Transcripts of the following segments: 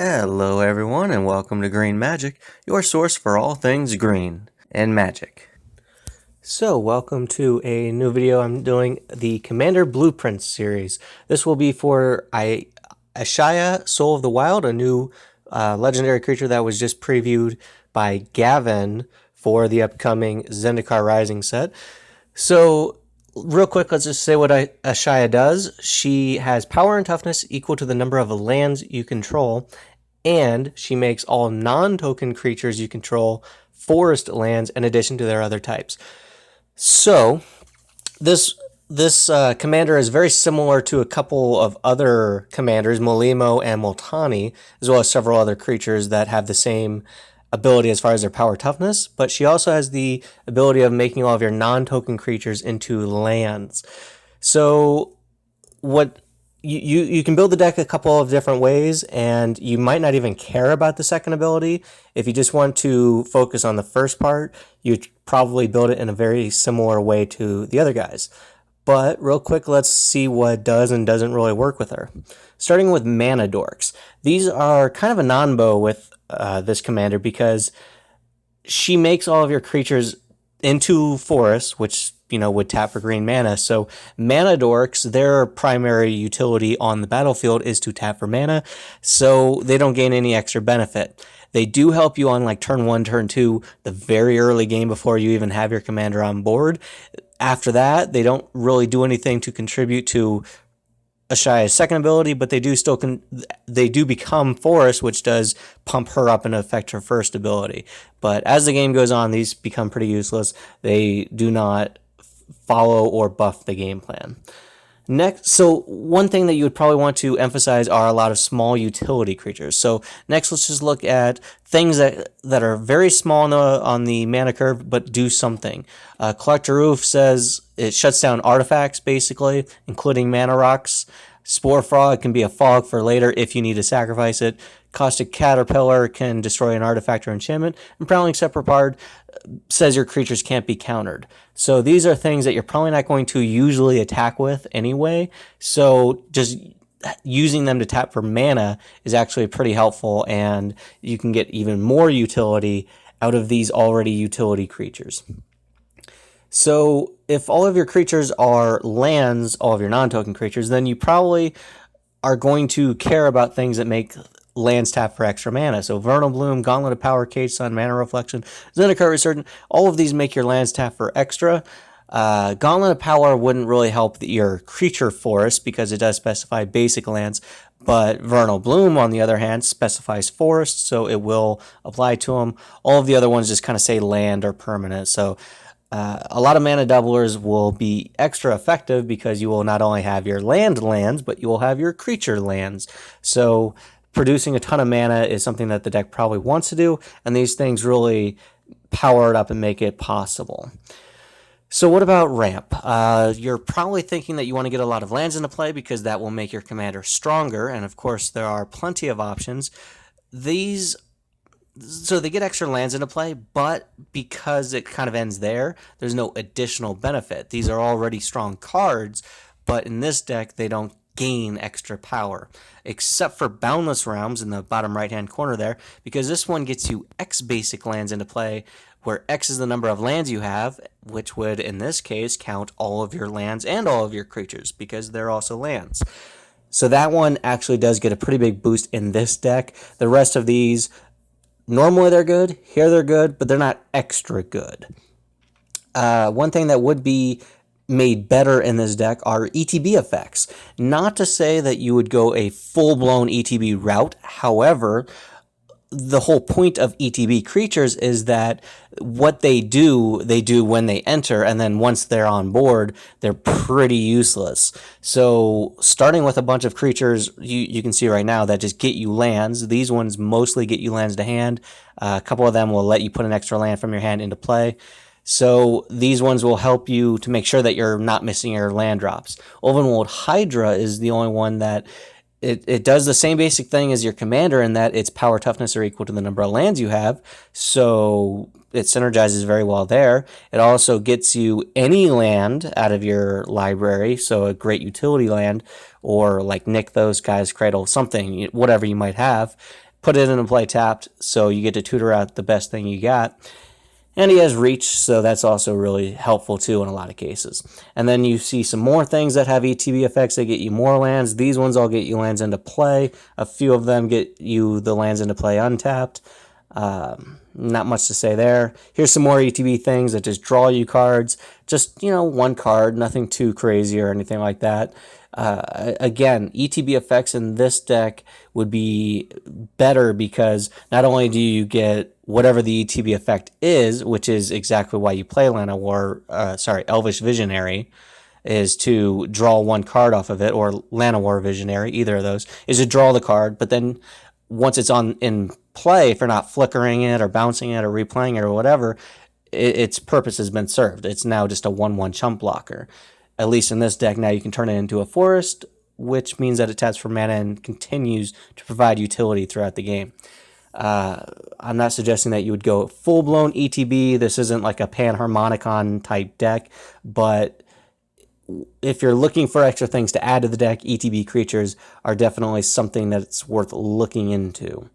Hello everyone and welcome to Green Magic, your source for all things green and magic. So welcome to a new video. I'm doing the Commander Blueprints series. This will be for Ashaya, Soul of the Wild, a new legendary creature that was just previewed by Gavin for the upcoming Zendikar Rising set. So real quick, let's just say what Ashaya does. She has power and toughness equal to the number of lands you control, and she makes all non-token creatures you control forest lands in addition to their other types. So this commander is very similar to a couple of other commanders, Molimo and Multani, as well as several other creatures that have the same ability as far as their power toughness, but she also has the ability of making all of your non-token creatures into lands. So what you can build the deck a couple of different ways, and you might not even care about the second ability. If you just want to focus on the first part, you'd probably build it in a very similar way to the other guys. But real quick, let's see what does and doesn't really work with her. Starting with Mana Dorks. These are kind of a non-bow with this commander because she makes all of your creatures into forests, which would tap for green mana. So Mana Dorks, their primary utility on the battlefield is to tap for mana, so they don't gain any extra benefit. They do help you on like turn 1, turn 2, the very early game before you even have your commander on board. After that, they don't really do anything to contribute to Ashaya's second ability, but they do become forest, which does pump her up and affect her first ability. But as the game goes on, these become pretty useless. They do not follow or buff the game plan. Next, so one thing that you would probably want to emphasize are a lot of small utility creatures. So next, let's just look at things that are very small on the mana curve, but do something. Collector Roof says it shuts down artifacts, basically, including mana rocks. Spore Frog can be a fog for later if you need to sacrifice it. Caustic Caterpillar can destroy an artifact or enchantment. And Prowling Sepulchre says your creatures can't be countered. So these are things that you're probably not going to usually attack with anyway. So just using them to tap for mana is actually pretty helpful, and you can get even more utility out of these already utility creatures. So if all of your creatures are lands, all of your non-token creatures, then you probably are going to care about things that make lands tap for extra mana. So Vernal Bloom, Gauntlet of Power, Cage Sun, Mana Reflection, Zendikar Resurgent, all of these make your lands tap for extra. Gauntlet of Power wouldn't really help your creature forest because it does specify basic lands, but Vernal Bloom, on the other hand, specifies forest, so it will apply to them. All of the other ones just kind of say land or permanent, so a lot of mana doublers will be extra effective because you will not only have your lands, but you will have your creature lands. So producing a ton of mana is something that the deck probably wants to do, and these things really power it up and make it possible. So what about ramp? You're probably thinking that you want to get a lot of lands into play because that will make your commander stronger, and of course there are plenty of options. So they get extra lands into play, but because it kind of ends there, there's no additional benefit. These are already strong cards, but in this deck, they don't gain extra power, except for Boundless Realms in the bottom right-hand corner there, because this one gets you X basic lands into play, where X is the number of lands you have, which would, in this case, count all of your lands and all of your creatures, because they're also lands. So that one actually does get a pretty big boost in this deck. The rest of these, normally they're good, here they're good, but they're not extra good. One thing that would be made better in this deck are ETB effects. Not to say that you would go a full-blown ETB route, however, the whole point of ETB creatures is that what they do when they enter, and then once they're on board, they're pretty useless. So starting with a bunch of creatures, you can see right now that just get you lands. These ones mostly get you lands to hand. A couple of them will let you put an extra land from your hand into play. So these ones will help you to make sure that you're not missing your land drops. Ulvenwold Hydra is the only one that it does the same basic thing as your commander in that its power toughness are equal to the number of lands you have, so it synergizes very well there. It also gets you any land out of your library, so a great utility land, or like Nykthos, Guy's Cradle, something, whatever you might have. put it into play tapped, so you get to tutor out the best thing you got. And he has reach, so that's also really helpful too in a lot of cases. And then you see some more things that have ETB effects that get you more lands. These ones all get you lands into play. A few of them get you the lands into play untapped. Not much to say there. Here's some more ETB things that just draw you cards. Just, one card, nothing too crazy or anything like that. Again, ETB effects in this deck would be better because not only do you get whatever the ETB effect is, which is exactly why you play Elvish Visionary, is to draw one card off of it, or Llanowar Visionary, either of those, is to draw the card, but then once it's in play, if you're not flickering it or bouncing it or replaying it or whatever, its purpose has been served. It's now just a 1/1 chump blocker. At least in this deck, now you can turn it into a forest, which means that it taps for mana and continues to provide utility throughout the game. I'm not suggesting that you would go full-blown ETB. This isn't like a Panharmonicon type deck, but if you're looking for extra things to add to the deck, ETB creatures are definitely something that's worth looking into.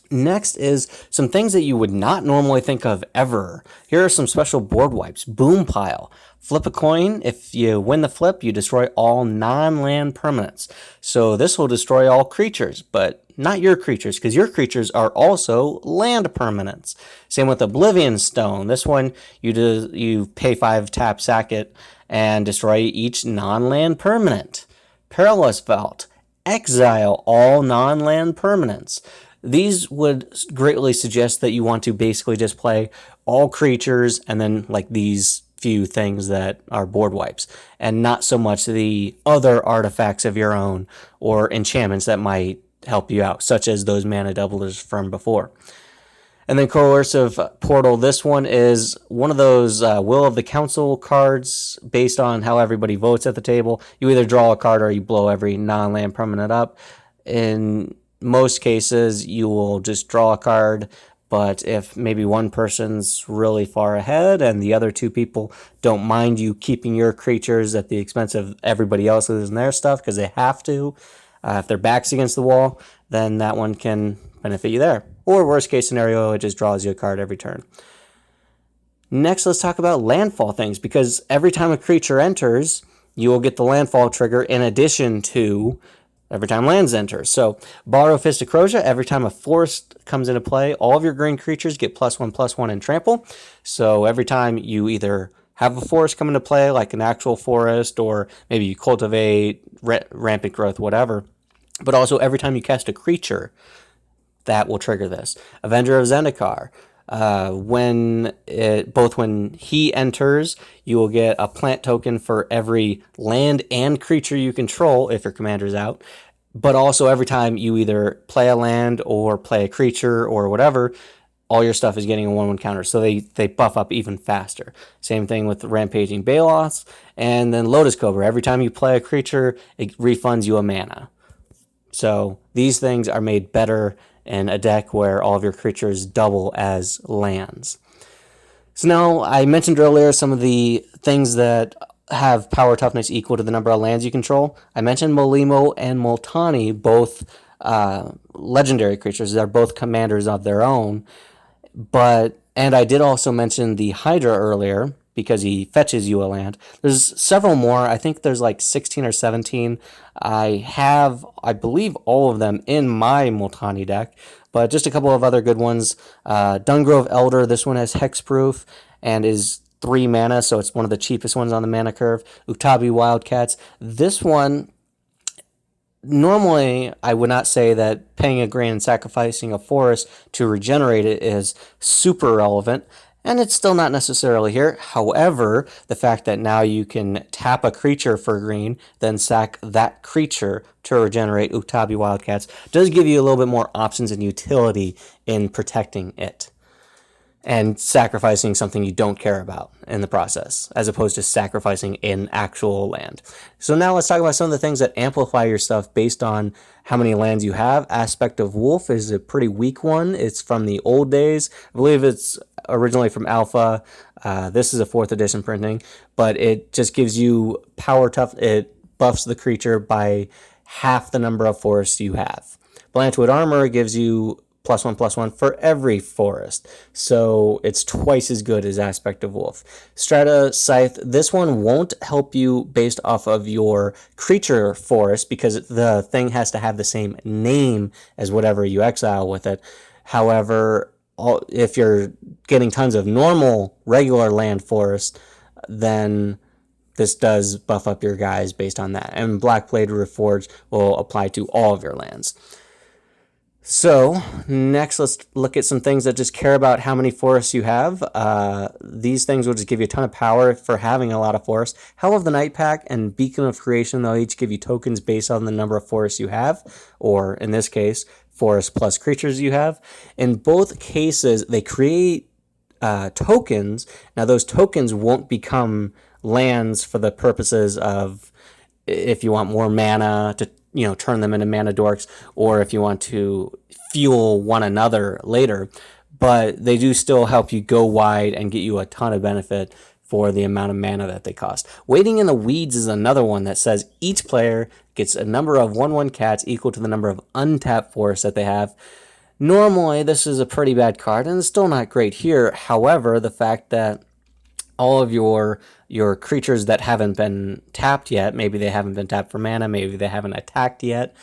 Next is some things that you would not normally think of ever. Here are some special board wipes. Boom Pile. Flip a coin. If you win the flip, you destroy all non-land permanents. So this will destroy all creatures, but not your creatures, because your creatures are also land permanents. Same with Oblivion Stone. This one, you pay 5, tap, sack it, and destroy each non-land permanent. Perilous Vault. Exile all non-land permanents. These would greatly suggest that you want to basically just play all creatures and then like these few things that are board wipes, and not so much the other artifacts of your own or enchantments that might help you out, such as those mana doublers from before. And then Coercive Portal. This one is one of those Will of the Council cards based on how everybody votes at the table. You either draw a card or you blow every non-land permanent up. In most cases, you will just draw a card, but if maybe one person's really far ahead and the other two people don't mind you keeping your creatures at the expense of everybody else's and their stuff because they have to, if their back's against the wall, then that one can benefit you there. Or worst case scenario, it just draws you a card every turn. Next, let's talk about landfall things, because every time a creature enters, you will get the landfall trigger in addition to every time lands enter. So Borrow Fist of Crocia, every time a forest comes into play, all of your green creatures get +1/+1 in trample. So every time you either have a forest come into play, like an actual forest, or maybe you cultivate, rampant growth, whatever, but also every time you cast a creature, that will trigger this. Avenger of Zendikar. When he enters, you will get a plant token for every land and creature you control if your commander's out. But also every time you either play a land or play a creature or whatever, all your stuff is getting a 1/1 counter. So they buff up even faster. Same thing with Rampaging Balos. And then Lotus Cobra. Every time you play a creature, it refunds you a mana. So these things are made better in a deck where all of your creatures double as lands. So now, I mentioned earlier some of the things that have power toughness equal to the number of lands you control. I mentioned Molimo and Multani, both legendary creatures. They're both commanders of their own. And I did also mention the Hydra earlier, because he fetches you a land. There's several more. I think there's like 16 or 17. I believe, all of them in my Multani deck, but just a couple of other good ones. Dungrove Elder, this one has hexproof and is 3 mana, so it's one of the cheapest ones on the mana curve. Utabi Wildcats. This one, normally I would not say that paying a green and sacrificing a forest to regenerate it is super relevant, and it's still not necessarily here. However, the fact that now you can tap a creature for green, then sack that creature to regenerate Utabi Wildcats does give you a little bit more options and utility in protecting it and sacrificing something you don't care about in the process, as opposed to sacrificing an actual land. So now let's talk about some of the things that amplify your stuff based on how many lands you have. Aspect of Wolf is a pretty weak one. It's from the old days. I believe it's originally from Alpha. This is a 4th edition printing, but it just gives you power tough. It buffs the creature by half the number of forests you have. Blanchwood Armor gives you +1/+1 for every forest, so it's twice as good as Aspect of Wolf. Strata Scythe, this one won't help you based off of your creature forest because the thing has to have the same name as whatever you exile with it. However, if you're getting tons of normal, regular land forest, then this does buff up your guys based on that. And Blackblade Reforged will apply to all of your lands. So next, let's look at some things that just care about how many forests you have. These things will just give you a ton of power for having a lot of forests. Hell of the Night Pack and Beacon of Creation, they'll each give you tokens based on the number of forests you have, or in this case, forest plus creatures you have. In both cases, they create tokens. Now those tokens won't become lands for the purposes of if you want more mana to turn them into mana dorks, or if you want to fuel one another later, but they do still help you go wide and get you a ton of benefit for the amount of mana that they cost. Waiting in the Weeds is another one that says each player gets a number of 1/1 cats equal to the number of untapped forests that they have. Normally, this is a pretty bad card, and it's still not great here. However, the fact that all of your creatures that haven't been tapped yet, maybe they haven't been tapped for mana, maybe they haven't attacked yet,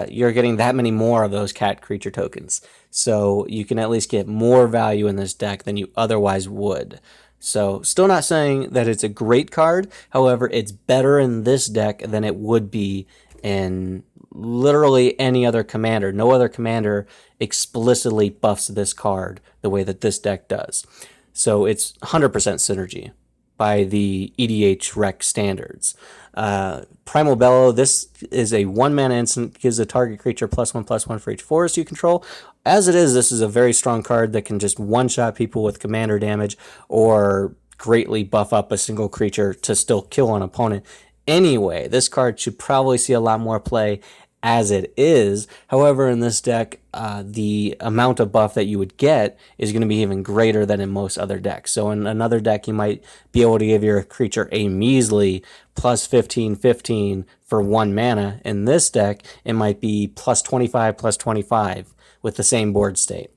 you're getting that many more of those cat creature tokens. So you can at least get more value in this deck than you otherwise would. So still not saying that it's a great card. However, it's better in this deck than it would be in literally any other commander. No other commander explicitly buffs this card the way that this deck does. So it's 100% synergy by the EDH rec standards. Primal Bellow, this is a 1-mana instant, gives a target creature +1/+1 for each forest you control. As it is, this is a very strong card that can just one-shot people with commander damage or greatly buff up a single creature to still kill an opponent. Anyway, this card should probably see a lot more play as it is. However, in this deck, the amount of buff that you would get is going to be even greater than in most other decks. So in another deck, you might be able to give your creature a measly +15/15 for 1 mana. In this deck, it might be +25/+25 with the same board state.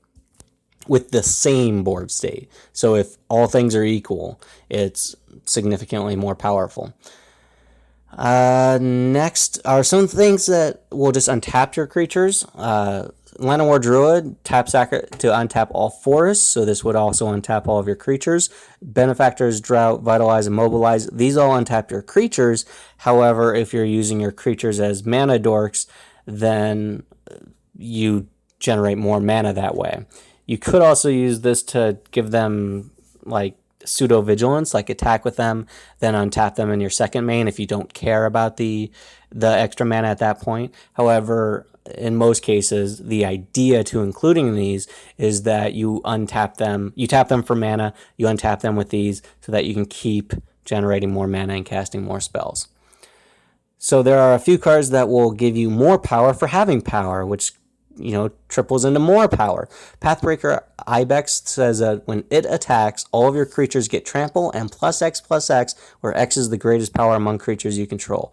So if all things are equal, it's significantly more powerful. Next are some things that will just untap your creatures. Llanowar Druid, tap sack to untap all forests, so this would also untap all of your creatures. Benefactors, Drought, Vitalize, and Mobilize, these all untap your creatures. However, if you're using your creatures as mana dorks, then you generate more mana that way. You could also use this to give them like Pseudo-Vigilance, like attack with them, then untap them in your second main if you don't care about the extra mana at that point. However, in most cases, the idea to including these is that you untap them, you tap them for mana, you untap them with these so that you can keep generating more mana and casting more spells. So there are a few cards that will give you more power for having power, which triples into more power. Pathbreaker Ibex says that when it attacks, all of your creatures get trample and +X/+X, where X is the greatest power among creatures you control.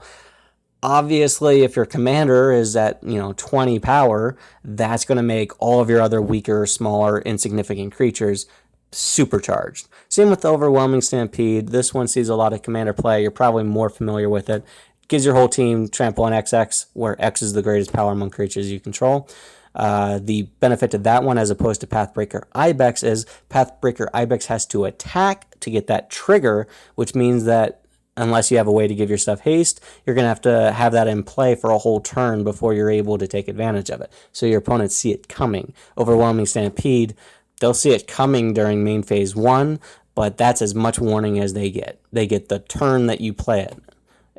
Obviously, if your commander is at 20 power, that's going to make all of your other weaker, smaller, insignificant creatures supercharged. Same with the Overwhelming Stampede. This one sees a lot of commander play. You're probably more familiar with it. Gives your whole team trample and XX, where X is the greatest power among creatures you control. The benefit to that one, as opposed to Pathbreaker Ibex, is Pathbreaker Ibex has to attack to get that trigger, which means that unless you have a way to give your stuff haste, you're going to have that in play for a whole turn before you're able to take advantage of it. So your opponents see it coming. Overwhelming Stampede, they'll see it coming during main phase 1, but that's as much warning as they get. They get the turn that you play it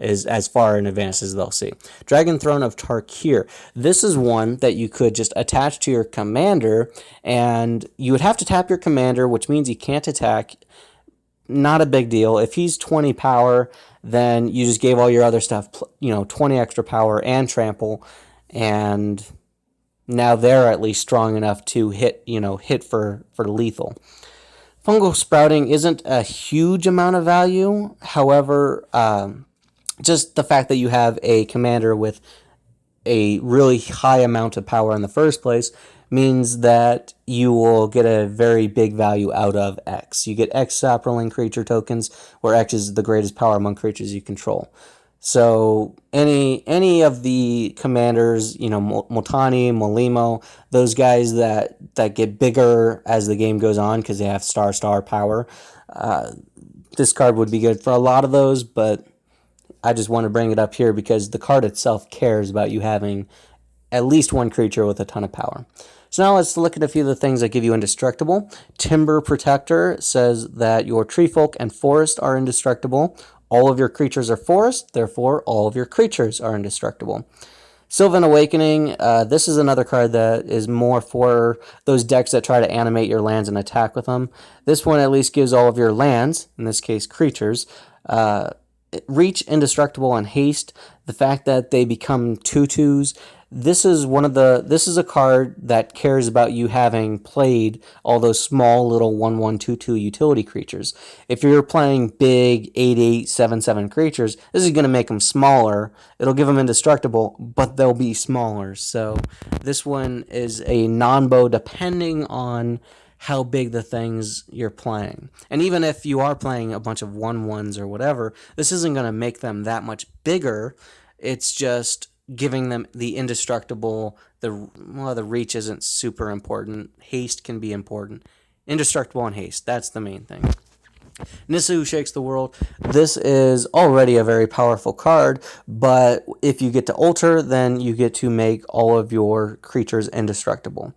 is as far in advance as they'll see. Dragon Throne of Tarkir. This is one that you could just attach to your commander, and you would have to tap your commander, which means he can't attack. Not a big deal. If he's 20 power, then you just gave all your other stuff, 20 extra power and trample, and now they're at least strong enough to hit for lethal. Fungal Sprouting isn't a huge amount of value. However, just the fact that you have a commander with a really high amount of power in the first place means that you will get a very big value out of X. You get X sapperling creature tokens, where X is the greatest power among creatures you control. So any of the commanders, you know, Multani, Molimo, those guys that get bigger as the game goes on because they have star power, this card would be good for a lot of those, but I just want to bring it up here because the card itself cares about you having at least one creature with a ton of power. So now let's look at a few of the things that give you Indestructible. Timber Protector says that your tree folk and forest are indestructible. All of your creatures are forest, therefore all of your creatures are indestructible. Sylvan Awakening, this is another card that is more for those decks that try to animate your lands and attack with them. This one at least gives all of your lands, in this case creatures, reach, indestructible, and haste. The fact that they become 2/2s, this is a card that cares about you having played all those small little 1/1 2/2 utility creatures. If you're playing big 8/8 7/7 creatures, this is going to make them smaller. It'll give them indestructible, but they'll be smaller. So this one is a non-bow depending on how big the things you're playing. And even if you are playing a bunch of 1/1s or whatever, this isn't going to make them that much bigger. It's just giving them the indestructible. The reach isn't super important. Haste can be important. Indestructible and haste, that's the main thing. Nissa Who Shakes the World. This is already a very powerful card, but if you get to alter, then you get to make all of your creatures indestructible.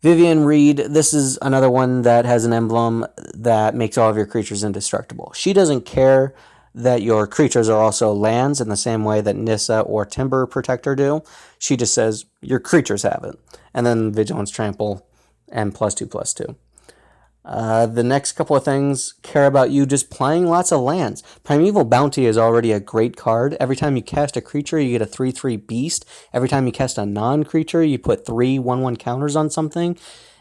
Vivian Reed, this is another one that has an emblem that makes all of your creatures indestructible. She doesn't care that your creatures are also lands in the same way that Nissa or Timber Protector do. She just says your creatures have it. And then Vigilance, Trample, and +2/+2. The next couple of things care about you just playing lots of lands. Primeval Bounty is already a great card. Every time you cast a creature, you get a 3/3 beast. Every time you cast a non-creature, you put 3 1/1 counters on something.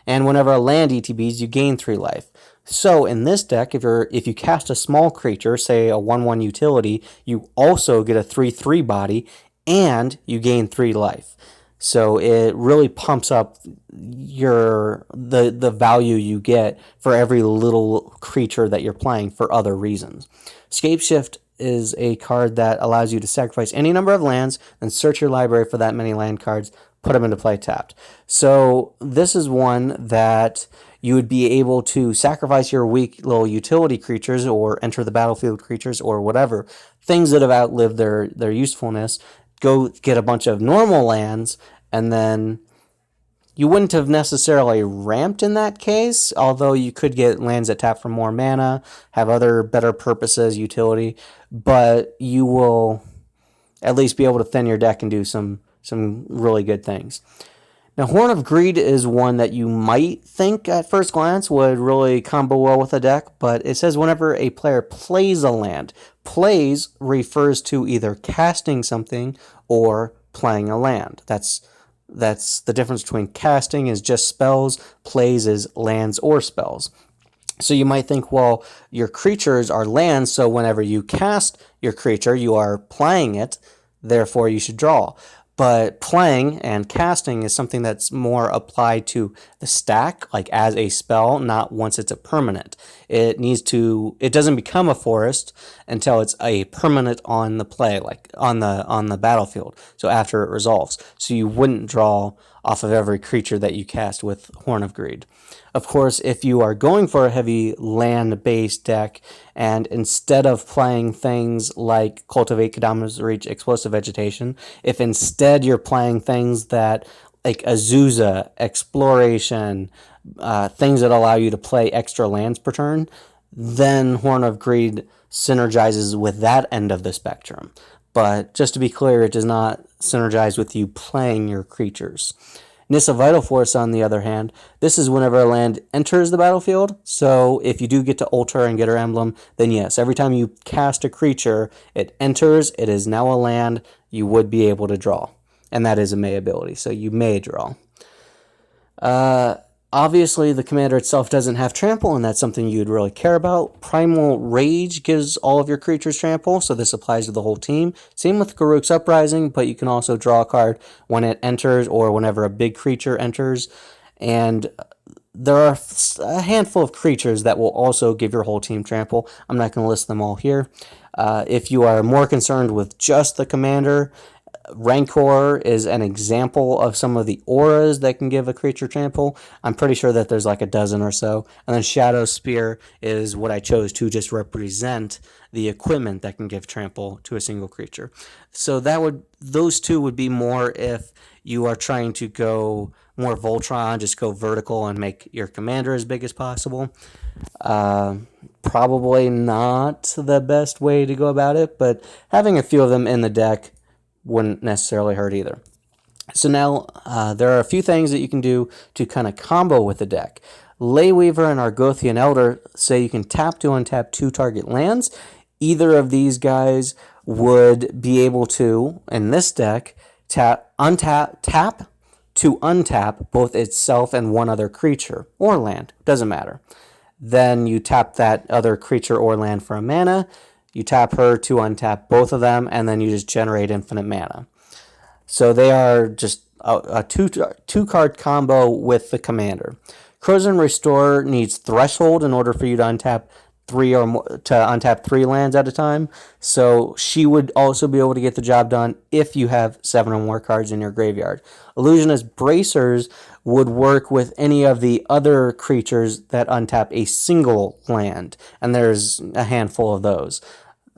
And whenever a land ETBs, you gain 3 life. So in this deck, if you cast a small creature, say a 1/1 utility, you also get a 3/3 body, and you gain 3 life. So it really pumps up the value you get for every little creature that you're playing for other reasons. Scapeshift is a card that allows you to sacrifice any number of lands and search your library for that many land cards, put them into play tapped. So this is one that you would be able to sacrifice your weak little utility creatures or enter the battlefield creatures or whatever, things that have outlived their usefulness, go get a bunch of normal lands, and then you wouldn't have necessarily ramped in that case, although you could get lands that tap for more mana, have other better purposes, utility, but you will at least be able to thin your deck and do some really good things. Now, Horn of Greed is one that you might think at first glance would really combo well with a deck, but it says whenever a player plays a land, plays refers to either casting something or playing a land. That's the difference between casting is just spells, plays is lands or spells. So you might think, well, your creatures are lands, so whenever you cast your creature, you are playing it, therefore you should draw. But playing and casting is something that's more applied to the stack, like as a spell, not once it's a permanent. It doesn't become a forest until it's a permanent on the play, like on the battlefield. So after it resolves. So you wouldn't draw off of every creature that you cast with Horn of Greed. Of course, if you are going for a heavy land-based deck, and instead of playing things like Cultivate, Kadama's Reach, Explosive Vegetation, if instead you're playing things that like Azusa, Exploration, things that allow you to play extra lands per turn, then Horn of Greed synergizes with that end of the spectrum. But just to be clear, it does not synergize with you playing your creatures. Nissa Vital Force, on the other hand, this is whenever a land enters the battlefield. So if you do get to alter and get her emblem, then yes, every time you cast a creature, it enters, it is now a land, you would be able to draw. And that is a May ability, so you may draw. Obviously, the commander itself doesn't have trample, and that's something you'd really care about. Primal Rage gives all of your creatures trample, so this applies to the whole team. Same with Garruk's Uprising, but you can also draw a card when it enters or whenever a big creature enters. And there are a handful of creatures that will also give your whole team trample. I'm not going to list them all here. If you are more concerned with just the commander, Rancor is an example of some of the auras that can give a creature trample. I'm pretty sure that there's like a dozen or so. And then Shadow Spear is what I chose to just represent the equipment that can give trample to a single creature. So those two would be more if you are trying to go more Voltron, just go vertical and make your commander as big as possible. Probably not the best way to go about it, but having a few of them in the deck wouldn't necessarily hurt either. So now there are a few things that you can do to kind of combo with the deck. Leyweaver and Argothian Elder say you can tap to untap 2 target lands. Either of these guys would be able to, in this deck, tap to untap both itself and one other creature or land. Doesn't matter. Then you tap that other creature or land for a mana. You tap her to untap both of them, and then you just generate infinite mana. So they are just a two-card combo with the commander. Crozen Restorer needs Threshold in order for you to untap 3 lands at a time. So she would also be able to get the job done if you have 7 or more cards in your graveyard. Illusionist Bracers would work with any of the other creatures that untap a single land, and there's a handful of those.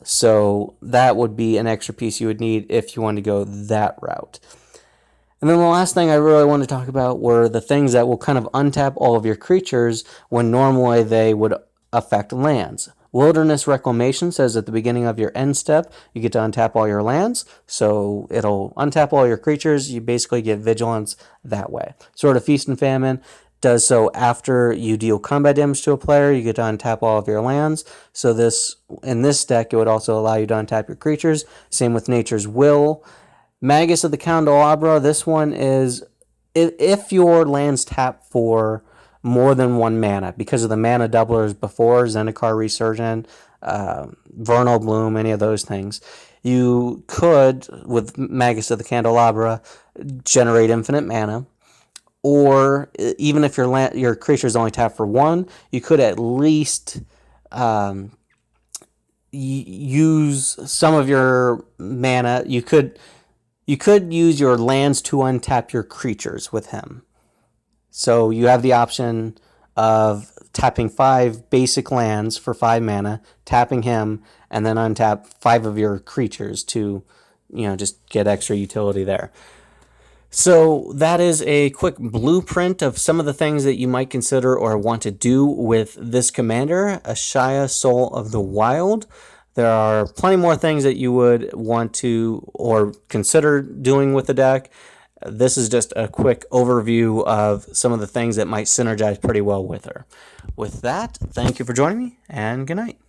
So that would be an extra piece you would need if you want to go that route. And then the last thing I really want to talk about were the things that will kind of untap all of your creatures when normally they would affect lands. Wilderness Reclamation says at the beginning of your end step, you get to untap all your lands. So it'll untap all your creatures. You basically get Vigilance that way. Sword of Feast and Famine does so after you deal combat damage to a player. You get to untap all of your lands. So in this deck, it would also allow you to untap your creatures. Same with Nature's Will. Magus of the Candelabra, this one is if your lands tap for more than 1 mana, because of the mana doublers before, Zendikar Resurgent, Vernal Bloom, any of those things, you could, with Magus of the Candelabra, generate infinite mana. Or even if your creatures only tap for 1, you could at least use some of your mana. You could use your lands to untap your creatures with him. So you have the option of tapping 5 basic lands for 5 mana, tapping him, and then untap 5 of your creatures to, just get extra utility there. So that is a quick blueprint of some of the things that you might consider or want to do with this commander, Ashaya, Soul of the Wild. There are plenty more things that you would want to or consider doing with the deck. This is just a quick overview of some of the things that might synergize pretty well with her. With that, thank you for joining me, and good night.